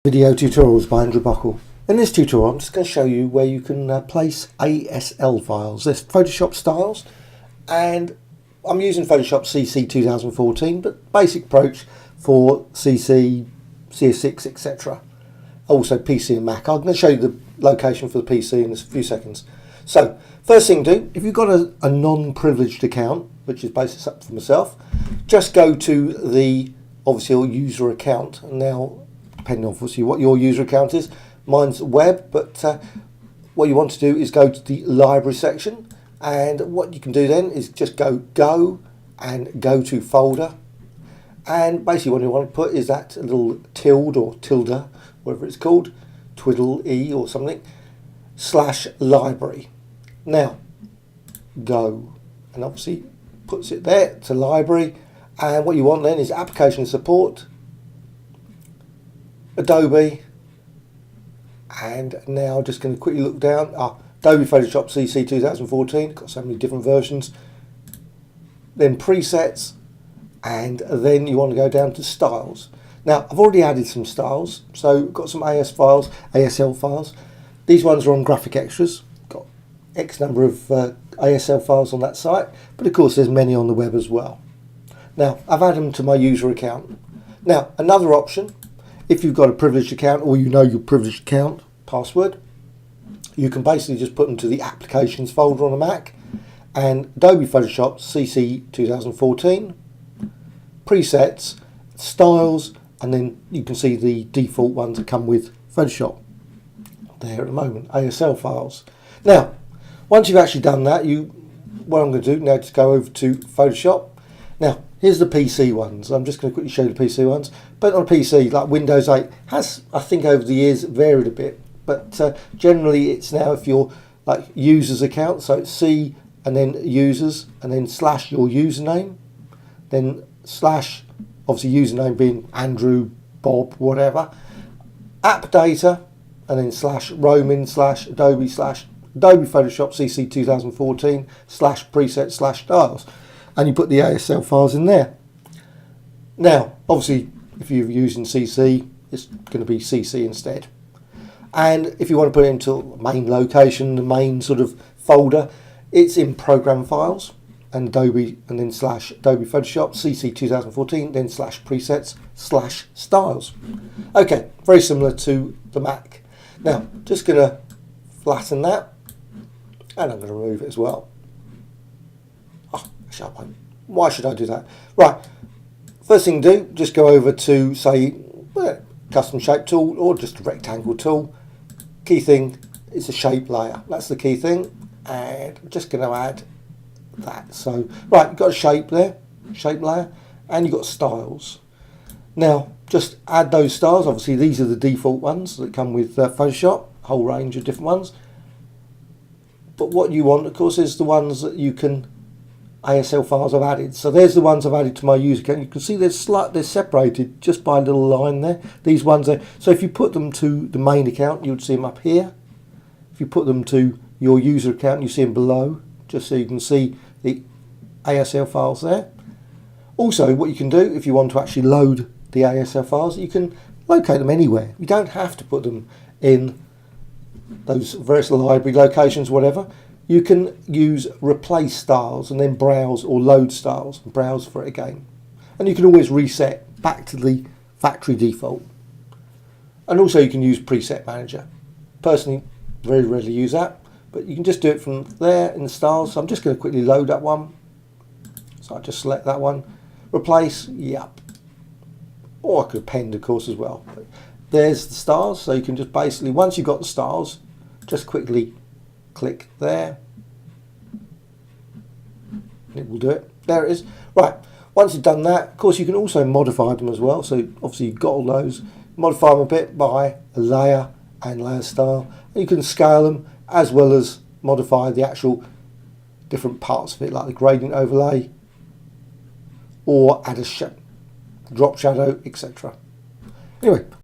Video tutorials by Andrew Buckle. In this tutorial I'm just going to show you where you can place ASL files. There's Photoshop styles, and I'm using Photoshop CC 2014, but basic approach for CC, CS6, etc. Also PC and Mac. I'm going to show you the location for the PC in a few seconds. So first thing to do, if you've got a non-privileged account, which is basically up for myself, just go to the obviously your user account. Now, depending on obviously what your user account is, mine's web, but what you want to do is go to the library section, and what you can do then is just go and go to folder, and basically what you want to put is that little tilde or tilde, whatever it's called, twiddle E or something, /library. Now go, and obviously puts it there to library, and what you want then is application support, Adobe, and now just going to quickly look down. Adobe Photoshop CC 2014, got so many different versions. Then presets, and then you want to go down to styles. Now I've already added some styles, so got some ASL files. These ones are on Graphic Extras. Got X number of ASL files on that site, but of course there's many on the web as well. Now I've added them to my user account. Now another option, if you've got a privileged account, or you know your privileged account password, you can basically just put them to the applications folder on a Mac, and Adobe Photoshop CC 2014, presets, styles, and then you can see the default ones that come with Photoshop there at the moment, ASL files. Now once you've actually done that, what I'm going to do now is go over to Photoshop. Now here's the PC ones. I'm just going to quickly show you the PC ones. But on a PC, like Windows 8, has, I think over the years, varied a bit. But generally it's now, if you're like users account, so it's C and then users and then / your username, then / obviously username being Andrew, Bob, whatever, app data, and then / Roman / Adobe / Adobe Photoshop CC 2014 / presets / styles. And you put the ASL files in there. Now, obviously, if you're using CC, it's going to be CC instead. And if you want to put it into main location, the main sort of folder, it's in Program Files and Adobe, and then / Adobe Photoshop CC 2014, then / presets / styles. Okay, very similar to the Mac. Now, just going to flatten that, and I'm going to remove it as well. Why should I do that? Right, first thing to do, just go over to, say, custom shape tool, or just a rectangle tool. Key thing is the shape layer. That's the key thing, and I'm just going to add that. So right, you've got a shape there, shape layer, and you've got styles. Now just add those styles. Obviously these are the default ones that come with Photoshop, a whole range of different ones, but what you want, of course, is the ones that you can ASL files I've added. So there's the ones I've added to my user account. You can see they're separated just by a little line there. These ones there. So if you put them to the main account, you would see them up here. If you put them to your user account, you see them below, just so you can see the ASL files there. Also, what you can do if you want to actually load the ASL files, you can locate them anywhere. You don't have to put them in those various library locations, whatever. You can use replace styles and then browse, or load styles and browse for it again. And you can always reset back to the factory default. And also you can use preset manager. Personally, very rarely use that, but you can just do it from there in the styles. So I'm just going to quickly load that one. So I just select that one, replace, yep. Or I could append, of course, as well. But there's the styles, so you can just basically, once you've got the styles, just quickly click there, it will do it. There it is. Right, once you've done that, of course you can also modify them as well. So obviously you've got all those, modify them a bit by a layer and layer style, and you can scale them as well as modify the actual different parts of it, like the gradient overlay, or add a drop shadow, etc. Anyway,